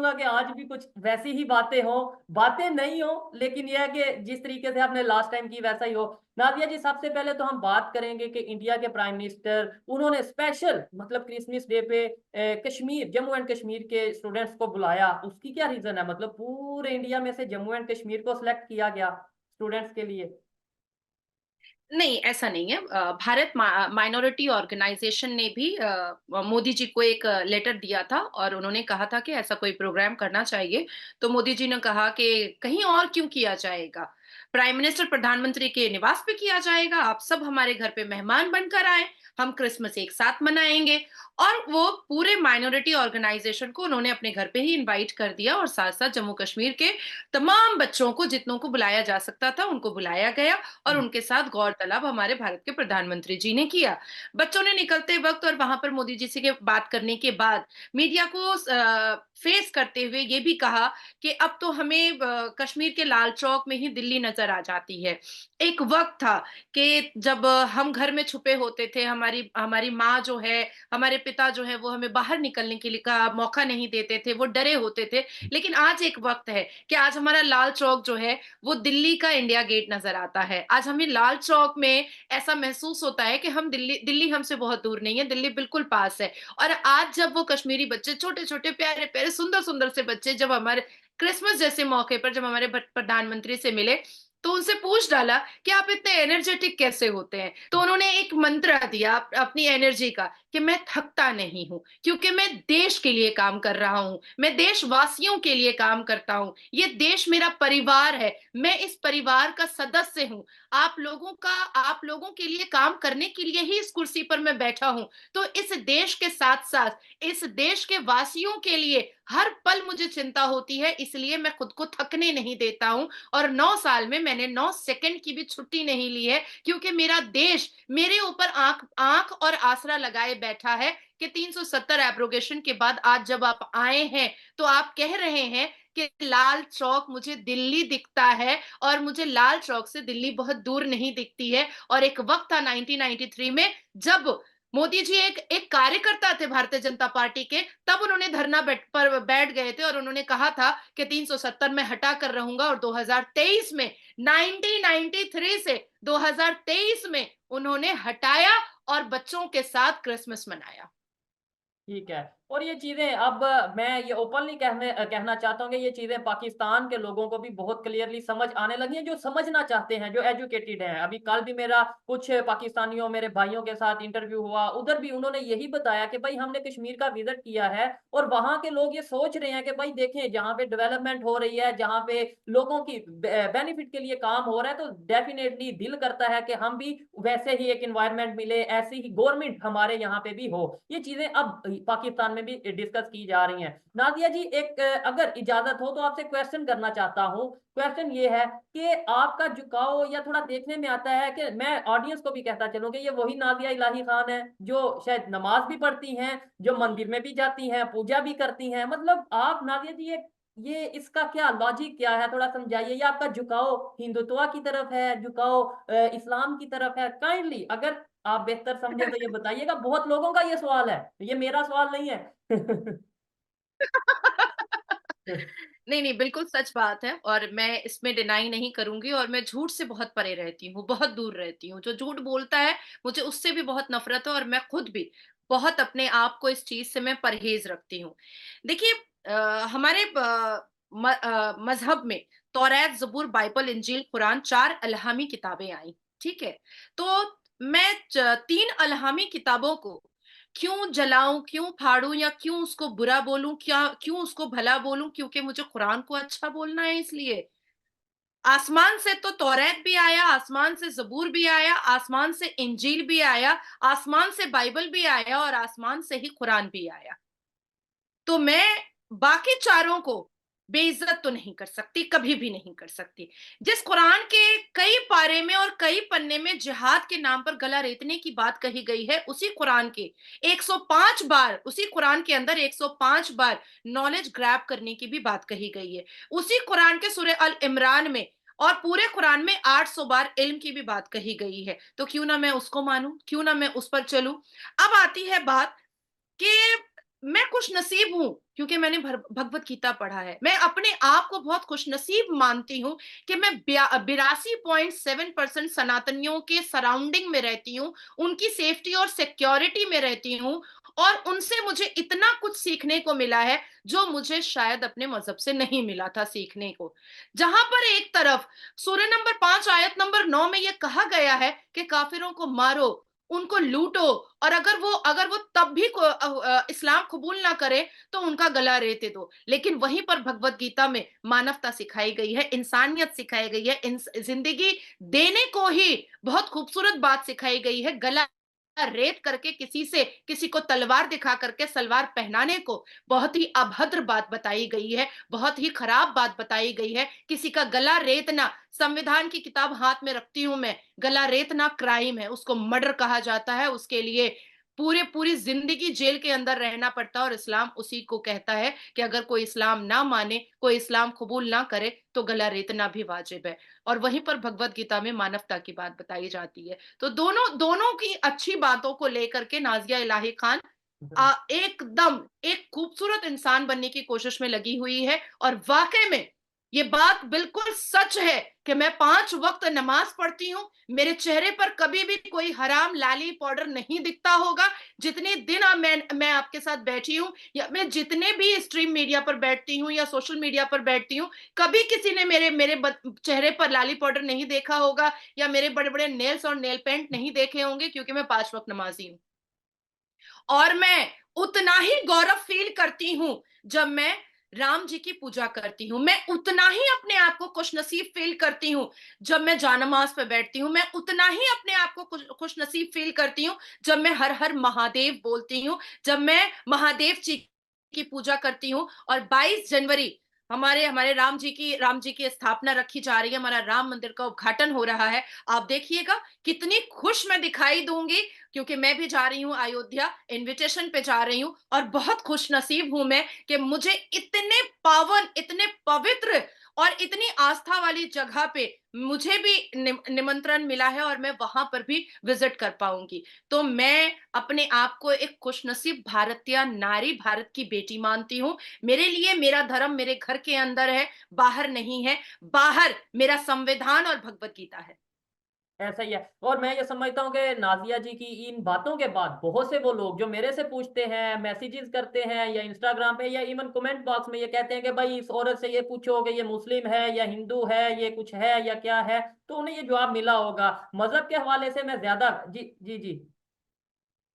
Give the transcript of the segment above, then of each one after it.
चाहूंगा कि आज भी कुछ वैसी ही बातें हो, बातें नहीं हो, लेकिन यह है कि जिस तरीके से आपने लास्ट टाइम की वैसा ही हो। नादिया जी, सबसे पहले तो हम बात करेंगे कि इंडिया के प्राइम मिनिस्टर उन्होंने स्पेशल मतलब क्रिसमस डे पे कश्मीर, जम्मू एंड कश्मीर के स्टूडेंट्स को बुलाया। उसकी क्या रीजन है? मतलब पूरे इंडिया में से जम्मू एंड कश्मीर को सिलेक्ट किया गया स्टूडेंट्स के लिए। नहीं, ऐसा नहीं है। भारत माइनॉरिटी ऑर्गेनाइजेशन ने भी मोदी जी को एक लेटर दिया था और उन्होंने कहा था कि ऐसा कोई प्रोग्राम करना चाहिए। तो मोदी जी ने कहा कि कहीं और क्यों किया जाएगा, प्राइम मिनिस्टर प्रधानमंत्री के निवास पे किया जाएगा, आप सब हमारे घर पे मेहमान बनकर आए, हम क्रिसमस एक साथ मनाएंगे। और वो पूरे माइनॉरिटी ऑर्गेनाइजेशन को उन्होंने अपने घर पे ही इनवाइट कर दिया और साथ साथ जम्मू कश्मीर के तमाम बच्चों को, जितनों को बुलाया जा सकता था, उनको बुलाया गया। और उनके साथ गौरतलब हमारे भारत के प्रधानमंत्री जी ने किया। बच्चों ने निकलते वक्त और वहां पर मोदी जी से के बात करने के बाद मीडिया को फेस करते हुए ये भी कहा कि अब तो हमें कश्मीर के लाल चौक में ही दिल्ली नजर आ जाती है। एक वक्त था कि जब हम घर में छुपे होते थे, हमारी हमारी माँ जो है, हमारे पिता जो है, वो हमें बाहर निकलने के लिए का मौका नहीं देते थे, वो डरे होते थे। लेकिन आज एक वक्त है कि आज हमारा लाल चौक जो है वो दिल्ली का इंडिया गेट नजर आता है। आज हमें लाल चौक में ऐसा महसूस होता है कि हम दिल्ली दिल्ली हमसे बहुत दूर नहीं है, दिल्ली बिल्कुल पास है। और आज जब वो कश्मीरी बच्चे, छोटे छोटे प्यारे प्यारे सुंदर सुंदर से बच्चे, जब हमारे क्रिसमस जैसे मौके पर जब हमारे प्रधानमंत्री से मिले, तो उनसे पूछ डाला कि आप इतने एनर्जेटिक कैसे होते हैं, तो उन्होंने एक मंत्र दिया अपनी एनर्जी का कि मैं थकता नहीं हूं, क्योंकि मैं देश के लिए काम कर रहा हूं, मैं देशवासियों के लिए काम करता हूं, ये देश मेरा परिवार है, मैं इस परिवार का सदस्य हूं। आप लोगों के लिए काम करने के लिए ही इस कुर्सी पर मैं बैठा हूं। तो इस देश के साथ साथ इस देश के वासियों के लिए हर पल मुझे चिंता होती है, इसलिए मैं खुद को थकने नहीं देता हूं। और 9 साल में मैंने 9 सेकंड की भी छुट्टी नहीं ली है, क्योंकि मेरा देश मेरे ऊपर आंख आंख और आसरा लगाए बैठा है कि 370 एब्रोगेशन के बाद आज जब आप आए हैं, तो आप कह रहे हैं कि लाल चौक मुझे दिल्ली दिखता है, और मुझे लाल चौक से दिल्ली बहुत दूर नहीं दिखती है। और एक वक्त था 1993 में, जब मोदी जी एक एक कार्यकर्ता थे भारतीय जनता पार्टी के, तब उन्होंने धरना बैठ गए थे और उन्होंने कहा था कि 370 में हटा कर रहूंगा। और 2023 में, 1993 से 2023 में उन्होंने हटाया और बच्चों के साथ क्रिसमस मनाया। ठीक है। और ये चीजें अब मैं ये ओपनली कहना चाहता हूँ कि ये चीजें पाकिस्तान के लोगों को भी बहुत क्लियरली समझ आने लगी हैं, जो समझना चाहते हैं, जो एजुकेटेड हैं। अभी कल भी मेरा कुछ पाकिस्तानियों, मेरे भाइयों के साथ इंटरव्यू हुआ, उधर भी उन्होंने यही बताया कि भाई हमने कश्मीर का विजिट किया है और वहां के लोग ये सोच रहे हैं कि भाई देखें, जहाँ पे डेवलपमेंट हो रही है, जहाँ पे लोगों की बेनिफिट के लिए काम हो रहा है, तो डेफिनेटली दिल करता है कि हम भी वैसे ही एक इन्वायरमेंट मिले, ऐसी ही गवर्नमेंट हमारे यहाँ पे भी हो। ये चीजें अब पाकिस्तान में भी डिस्कस की जा रही हैं। नादिया जी, एक अगर इजाजत हो तो आपसे क्वेश्चन करना चाहता हूँ। क्वेश्चन ये है कि आपका झुकाव या थोड़ा देखने में आता है कि मैं ऑडियंस को भी कहता चलूं कि ये वही नादिया इलाही खान है जो शायद नमाज भी पढ़ती हैं, जो मंदिर में भी जाती हैं, पूजा भी करती हैं। मतलब आप नादिया जी, ये इसका क्या लॉजिक क्या है, थोड़ा समझाइए। या आपका झुकाव हिंदुत्व की तरफ है, झुकाव इस्लाम की तरफ है? काइंडली अगर आप बेहतर समझे तो ये बताइएगा। बहुत लोगों का ये सवाल है, ये मेरा सवाल नहीं है। नहीं नहीं, बिल्कुल सच बात है और मैं इसमें डिनाई नहीं करूंगी। और मैं झूठ से बहुत परे रहती हूँ, बहुत दूर रहती हूँ। जो झूठ बोलता है मुझे उससे भी बहुत नफरत है, और मैं खुद भी बहुत अपने आप को इस चीज से मैं परहेज रखती हूँ। देखिए, हमारे मजहब में तौरात, जबूर, बाइबल, इंजील, कुरान, 4 अल्हामी किताबें आई। ठीक है। तो मैं 3 अल्हामी किताबों को क्यों जलाऊं, क्यों फाड़ूं, या क्यों उसको बुरा बोलूं, क्या क्यों उसको भला बोलूं? क्योंकि मुझे कुरान को अच्छा बोलना है, इसलिए। आसमान से तो तौरात भी आया, आसमान से जबूर भी आया, आसमान से इंजील भी आया, आसमान से बाइबल भी आया, और आसमान से ही कुरान भी आया। तो मैं बाकी चारों को बेइज्जत तो नहीं कर सकती, कभी भी नहीं कर सकती। जिस कुरान के कई पारे में और कई पन्ने में जिहाद के नाम पर गला रेतने की बात कही गई है, उसी कुरान के 105 बार, उसी कुरान के अंदर 105 बार नॉलेज ग्रैब करने की भी बात कही गई है। उसी कुरान के सूरह अल इमरान में और पूरे कुरान में 800 बार इल्म की भी बात कही गई है। तो क्यों ना मैं उसको मानूं, क्यों ना मैं उस पर चलूं। अब आती है बात कि मैं खुश नसीब हूं क्योंकि मैंने भगवत गीता पढ़ा है। मैं अपने आप को बहुत खुश नसीब मानती हूँ कि मैं 82.7% सनातनियों के सराउंडिंग में रहती हूँ, उनकी सेफ्टी और सिक्योरिटी में रहती हूँ, और उनसे मुझे इतना कुछ सीखने को मिला है जो मुझे शायद अपने मजहब से नहीं मिला था सीखने को। जहां पर एक तरफ सूर्य नंबर 5 आयत नंबर 9 में यह कहा गया है कि काफिरों को मारो, उनको लूटो, और अगर वो तब भी इस्लाम कबूल ना करे तो उनका गला रेते दो, लेकिन वहीं पर भगवत गीता में मानवता सिखाई गई है, इंसानियत सिखाई गई है, जिंदगी देने को ही बहुत खूबसूरत बात सिखाई गई है। गला रेत करके किसी को तलवार दिखा करके सलवार पहनाने को बहुत ही अभद्र बात बताई गई है, बहुत ही खराब बात बताई गई है। किसी का गला रेतना, संविधान की किताब हाथ में रखती हूं मैं, गला रेतना क्राइम है, उसको मर्डर कहा जाता है, उसके लिए पूरी जिंदगी जेल के अंदर रहना पड़ता है। और इस्लाम उसी को कहता है कि अगर कोई इस्लाम ना माने, कोई इस्लाम कबूल ना करे, तो गला रेतना भी वाजिब है। और वहीं पर भगवत गीता में मानवता की बात बताई जाती है। तो दोनों दोनों की अच्छी बातों को लेकर के नाजिया इलाही खान एकदम एक खूबसूरत इंसान बनने की कोशिश में लगी हुई है। और वाकई में ये बात बिल्कुल सच है कि मैं 5 वक्त नमाज पढ़ती हूँ, मेरे चेहरे पर कभी भी कोई हराम लाली पाउडर नहीं दिखता होगा। जितने दिन मैं आपके साथ बैठी हूँ, या मैं जितने भी स्ट्रीम मीडिया पर बैठती हूँ या सोशल मीडिया पर बैठती हूँ, कभी किसी ने मेरे मेरे चेहरे पर लाली पाउडर नहीं देखा होगा, या मेरे बड़े बड़े नेल्स और नेल पेंट नहीं देखे होंगे, क्योंकि मैं 5 वक्त नमाजी हूँ। और मैं उतना ही गौरव फील करती हूं जब मैं राम जी की पूजा करती हूँ। मैं उतना ही अपने आप को खुश नसीब फील करती हूँ जब मैं जानमाज पे बैठती हूँ। मैं उतना ही अपने आप को खुश नसीब फील करती हूँ जब मैं हर हर महादेव बोलती हूँ, जब मैं महादेव जी की पूजा करती हूँ। और 22 जनवरी हमारे हमारे राम जी की स्थापना रखी जा रही है, हमारा राम मंदिर का उद्घाटन हो रहा है। आप देखिएगा कितनी खुश मैं दिखाई दूंगी, क्योंकि मैं भी जा रही हूँ अयोध्या, इनविटेशन पे जा रही हूँ। और बहुत खुश नसीब हूं मैं कि मुझे इतने पावन, इतने पवित्र और इतनी आस्था वाली जगह पे मुझे भी निमंत्रण मिला है, और मैं वहां पर भी विजिट कर पाऊंगी। तो मैं अपने आप को एक खुशनसीब भारतीय नारी, भारत की बेटी मानती हूँ। मेरे लिए मेरा धर्म मेरे घर के अंदर है, बाहर नहीं है। बाहर मेरा संविधान और भगवत गीता है। ऐसा ही है। और मैं ये समझता हूँ कि नाजिया जी की इन बातों के बाद बहुत से वो लोग जो मेरे से पूछते हैं, मैसेजेस करते हैं या इंस्टाग्राम पे या इवन कमेंट बॉक्स में, ये कहते हैं कि भाई इस औरत से ये पूछो कि ये मुस्लिम है या हिंदू है, ये कुछ है या क्या है, तो उन्हें ये जवाब मिला होगा। मजहब के हवाले से मैं ज्यादा जी जी जी।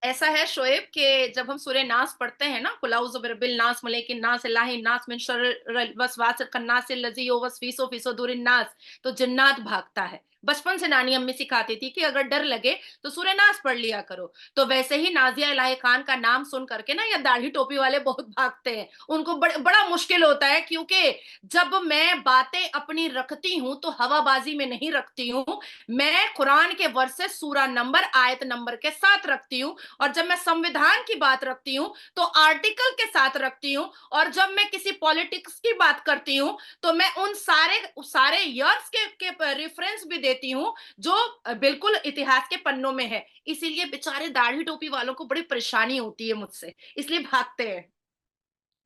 ऐसा है शोएब कि जब हम सूर्य नास पढ़ते हैं ना, कुलाउज़ बिरबिल नास मलेकिन नास इलाही नास मिन शर्रिल वसवास खन्नास लजी वसफीसो फीसो दूरिन नास, तो जन्नात भागता है। बचपन से नानी अम्मी सिखाती थी कि अगर डर लगे तो सूर्य नास पढ़ लिया करो। तो वैसे ही नाजिया इलाही खान का नाम सुन करके ना, या दाढ़ी टोपी वाले बहुत भागते हैं, उनको बड़ा मुश्किल होता है, क्योंकि जब मैं बातें अपनी रखती हूं तो हवाबाजी में नहीं रखती हूं। मैं कुरान के वर्सेस सूरा नंबर आयत नंबर के साथ रखती हूँ। और जब मैं संविधान की बात रखती हूँ तो आर्टिकल के साथ रखती हूँ। और जब मैं किसी पॉलिटिक्स की बात करती हूँ तो मैं उन सारे सारे ईयर्स के रेफरेंस भी देती हूँ जो बिल्कुल इतिहास के पन्नों में है। इसीलिए बेचारे दाढ़ी टोपी वालों को बड़ी परेशानी होती है मुझसे, इसलिए भागते हैं।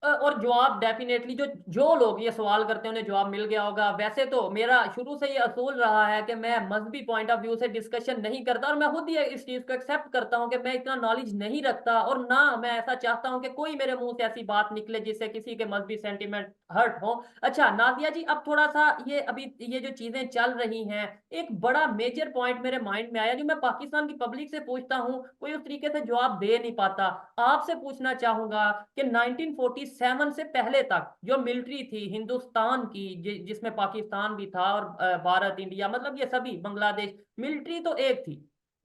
और जवाब डेफिनेटली जो जो लोग ये सवाल करते हैं उन्हें जवाब मिल गया होगा। वैसे तो मेरा शुरू से ये असूल रहा है कि मैं मजहबी पॉइंट ऑफ व्यू से डिस्कशन नहीं करता, और मैं खुद ही इस चीज को एक्सेप्ट करता हूँ कि मैं इतना नॉलेज नहीं रखता, और ना मैं ऐसा चाहता हूँ कि कोई मेरे मुंह से ऐसी बात निकले जिससे किसी के मजहबी सेंटिमेंट हर्ट हो। अच्छा नादिया जी, अब थोड़ा सा ये अभी ये जो चीजें चल रही हैं, एक बड़ा मेजर पॉइंट मेरे माइंड में आया जो मैं पाकिस्तान की पब्लिक से पूछता हूँ, कोई उस तरीके से जवाब दे नहीं पाता। आपसे पूछना चाहूंगा कि 1947 से पहले तक जो मिलिट्री थी हिंदुस्तान की, जिसमें पाकिस्तान भी था और भारत, इंडिया, मतलब ये सभी, बांग्लादेश, मिलिट्री तो एक थी,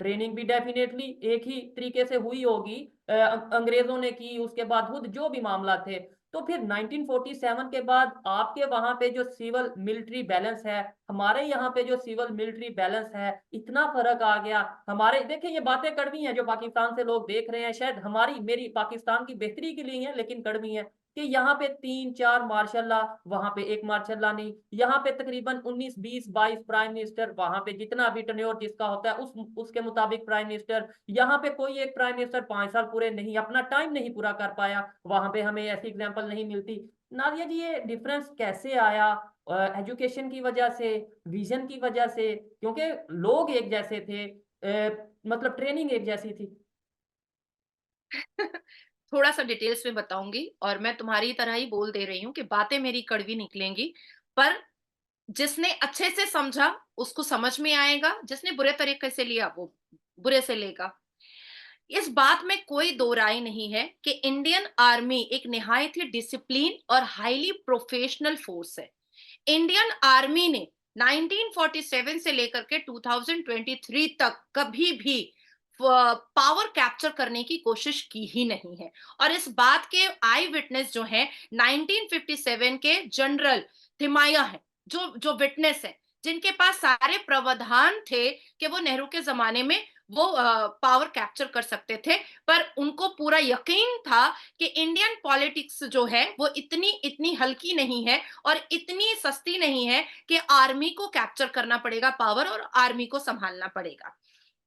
ट्रेनिंग भी डेफिनेटली एक ही तरीके से हुई होगी, अंग्रेजों ने की, उसके बाद खुद जो भी मामला थे। तो फिर 1947 के बाद आपके वहां पे जो सिविल मिलिट्री बैलेंस है, हमारे यहाँ पे जो सिविल मिलिट्री बैलेंस है, इतना फर्क आ गया। हमारे देखिए ये बातें कड़वी हैं जो पाकिस्तान से लोग देख रहे हैं, शायद हमारी मेरी पाकिस्तान की बेहतरी के लिए हैं, लेकिन कड़वी हैं। कि यहाँ पे 3-4 मार्शाल्लाह, वहां पे एक मार्शाल्लाह नहीं, यहाँ पे तकरीबन 19-20-22 प्राइम मिनिस्टर, वहां पे जितना भी टन्योर जिसका होता है उसके मुताबिक प्राइम मिनिस्टर। यहाँ पे कोई एक प्राइम मिनिस्टर 5 साल पूरे नहीं, अपना टाइम नहीं पूरा कर पाया, वहां पे हमें ऐसी एग्जाम्पल नहीं मिलती। नादिया जी, ये डिफरेंस कैसे आया? एजुकेशन की वजह से, विजन की वजह से, क्योंकि लोग एक जैसे थे, मतलब ट्रेनिंग एक जैसी थी। थोड़ा सा डिटेल्स में बताऊंगी, और मैं तुम्हारी तरह ही बोल दे रही हूँ कि बातें मेरी कड़वी निकलेंगी, पर जिसने अच्छे से समझा उसको समझ में आएगा, जिसने बुरे तरीके से लिया वो बुरे से लेगा। इस बात में कोई दो राय नहीं है कि इंडियन आर्मी एक निहायत ही डिसिप्लिन और हाईली प्रोफेशनल फोर्स है। इंडियन आर्मी ने 1947 से लेकर के 2023 तक कभी भी पावर कैप्चर करने की कोशिश की ही नहीं है। और इस बात के आई विटनेस जो है 1957 के जनरल थिमाया है, जो जो विटनेस है, जिनके पास सारे प्रावधान थे कि वो नेहरू के जमाने में वो पावर कैप्चर कर सकते थे, पर उनको पूरा यकीन था कि इंडियन पॉलिटिक्स जो है वो इतनी इतनी हल्की नहीं है और इतनी सस्ती नहीं है कि आर्मी को कैप्चर करना पड़ेगा पावर, और आर्मी को संभालना पड़ेगा।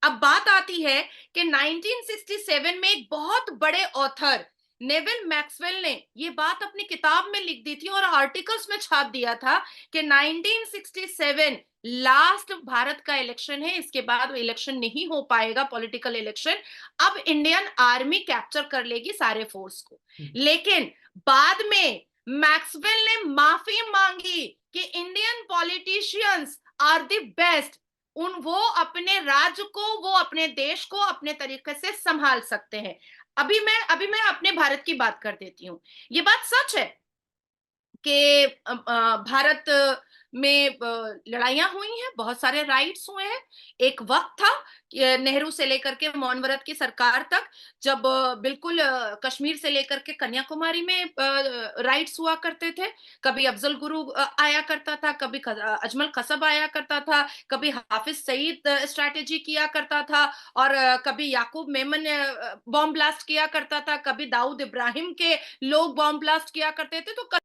अब बात आती है कि 1967 में एक बहुत बड़े ऑथर नेविल मैक्सवेल ने ये बात अपनी किताब में लिख दी थी और आर्टिकल्स में छाप दिया था कि 1967 लास्ट भारत का इलेक्शन है, इसके बाद इलेक्शन नहीं हो पाएगा, पॉलिटिकल इलेक्शन। अब इंडियन आर्मी कैप्चर कर लेगी सारे फोर्स को। लेकिन बाद में मैक्सवेल ने माफी मांगी कि Indian politicians are the best, उन वो अपने राज्य को, वो अपने देश को अपने तरीके से संभाल सकते हैं। अभी मैं अपने भारत की बात कर देती हूँ। ये बात सच है कि भारत में लड़ाइयां हुई हैं, बहुत सारे राइट्स हुए हैं। एक वक्त था कि नेहरू से लेकर के मनमोहन की सरकार तक, जब बिल्कुल कश्मीर से लेकर के कन्याकुमारी में राइट्स हुआ करते थे। कभी अफजल गुरु आया करता था, कभी अजमल कसब आया करता था, कभी हाफिज सईद स्ट्रैटेजी किया करता था, और कभी याकूब मेमन बॉम्ब ब्लास्ट किया करता था, कभी दाऊद इब्राहिम के लोग बॉम्ब ब्लास्ट किया करते थे। तो